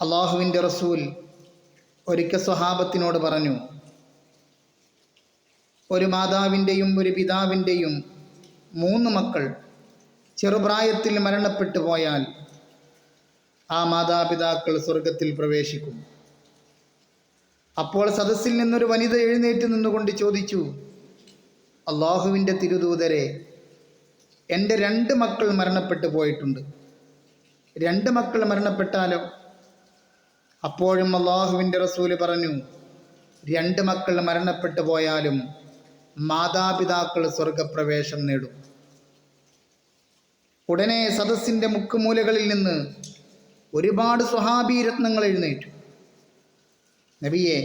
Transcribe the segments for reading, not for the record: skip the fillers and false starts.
അള്ളാഹുവിൻ്റെ റസൂൽ ഒരിക്കൽ സ്വഹാബത്തിനോട് പറഞ്ഞു, ഒരു മാതാവിൻ്റെയും ഒരു പിതാവിൻ്റെയും 3 മക്കൾ ചെറുപ്രായത്തിൽ മരണപ്പെട്ടു പോയാൽ ആ മാതാപിതാക്കൾ സ്വർഗത്തിൽ പ്രവേശിക്കും. അപ്പോൾ സദസ്സിൽ നിന്നൊരു വനിത എഴുന്നേറ്റ് നിന്നുകൊണ്ട് ചോദിച്ചു, അള്ളാഹുവിൻ്റെ തിരുദൂതരെ, എൻ്റെ 2 മക്കൾ മരണപ്പെട്ടു പോയിട്ടുണ്ട്. 2 മക്കൾ മരണപ്പെട്ടാലോ? അപ്പോഴും അള്ളാഹുവിൻ്റെ റസൂല് പറഞ്ഞു, 2 മക്കൾ മരണപ്പെട്ടു പോയാലും മാതാപിതാക്കൾ സ്വർഗപ്രവേശം നേടും. ഉടനെ സദസ്സിൻ്റെ മുക്കുമൂലകളിൽ നിന്ന് ഒരുപാട് സ്വഹാബി രത്നങ്ങൾ എഴുന്നേറ്റു. നബിയെ,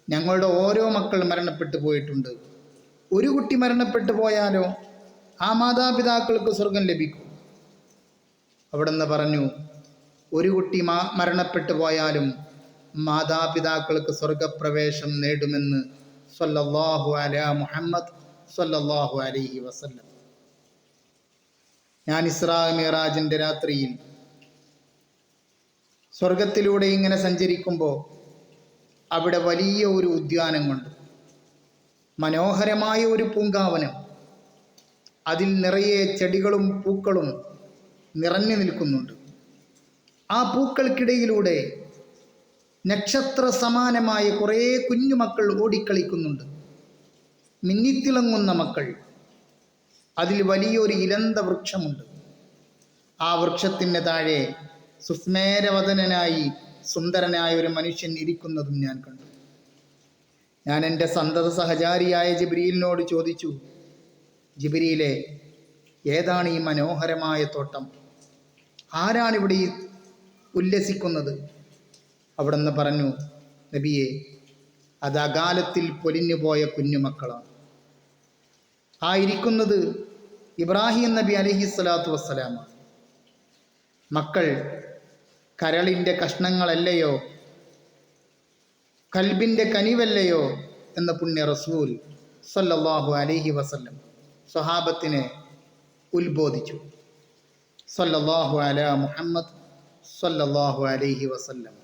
ഞങ്ങളുടെ ഓരോ മക്കൾ മരണപ്പെട്ടു പോയിട്ടുണ്ട്. ഒരു കുട്ടി മരണപ്പെട്ടു പോയാലോ ആ മാതാപിതാക്കൾക്ക് സ്വർഗം ലഭിക്കും. അവിടുന്ന് പറഞ്ഞു, ഒരു കുട്ടി മരണപ്പെട്ടു പോയാലും മാതാപിതാക്കൾക്ക് സ്വർഗപ്രവേശം നേടുമെന്ന് സ്വല്ലല്ലാഹു അലാ മുഹമ്മദ് സ്വല്ലല്ലാഹു അലൈഹി വസല്ലം. ഞാൻ ഇസ്രാ മിഅ്റാജിൻ്റെ രാത്രിയിൽ സ്വർഗത്തിലൂടെ ഇങ്ങനെ സഞ്ചരിക്കുമ്പോൾ അവിടെ വലിയ ഒരു ഉദ്യാനം കണ്ടു. മനോഹരമായ ഒരു പൂങ്കാവനം. അതിൽ നിറയെ ചെടികളും പൂക്കളും നിറഞ്ഞു നിൽക്കുന്നുണ്ട്. ആ പൂക്കൾക്കിടയിലൂടെ നക്ഷത്ര സമാനമായ കുറേ കുഞ്ഞുമക്കൾ ഓടിക്കളിക്കുന്നുണ്ട്. മിന്നിത്തിളങ്ങുന്ന മക്കൾ. അതിൽ വലിയൊരു ഇലന്ത വൃക്ഷമുണ്ട്. ആ വൃക്ഷത്തിൻ്റെ താഴെ സുസ്മേരവദനായി സുന്ദരനായ ഒരു മനുഷ്യൻ ഇരിക്കുന്നതും ഞാൻ കണ്ടു. ഞാൻ എൻ്റെ സന്തത സഹചാരിയായ ജിബ്രീലിനോട് ചോദിച്ചു, ജിബ്രീലെ, ഏതാണ് ഈ മനോഹരമായ തോട്ടം? ആരാണിവിടെ ഉല്ലസിക്കുന്നത്? അവിടുന്ന് പറഞ്ഞു, നബിയെ, അത് അകാലത്തിൽ പൊലിഞ്ഞുപോയ കുഞ്ഞുമക്കളാണ്. ആ ഇരിക്കുന്നത് ഇബ്രാഹിം നബി അലൈഹിസ്സലാത്തു വസ്സലാമാണ്. മക്കൾ കരളിൻ്റെ കഷ്ണങ്ങളല്ലയോ, കൽബിൻ്റെ കനിവല്ലയോ എന്ന് പുണ്യ റസൂൽ സ്വല്ലല്ലാഹു അലൈഹി വസല്ലം സ്വഹാബത്തിനെ ഉത്ബോധിച്ചു. സ്വല്ലല്ലാഹു അലാ മുഹമ്മദ് സ്വല്ലല്ലാഹു അലൈഹി വസല്ലം.